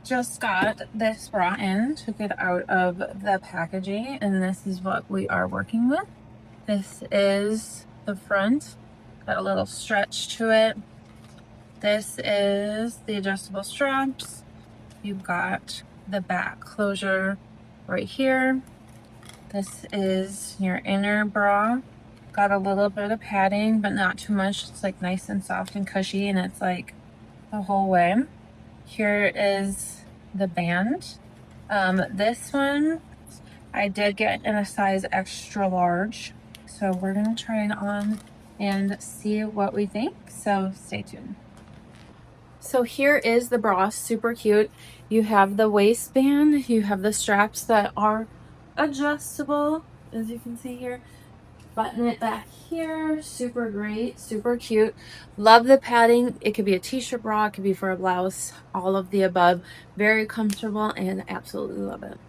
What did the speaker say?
just got this bra in, took it out of the packaging, and this is what we are working with. This is the front, got a little stretch to it. This is the adjustable straps. You've got the back closure right here. This is your inner bra. Got a little bit of padding, but not too much. It's like nice and soft and cushy, and it's like the whole way. Here is the band. This one I did get in a size extra large, so we're gonna try it on and see what we think, so stay tuned. So here is the bra, super cute. You have the waistband, you have the straps that are adjustable, as you can see here. Button it back here, super great, super cute. Love the padding. It could be a t-shirt bra, it could be for a blouse, all of the above. Very comfortable and absolutely love it.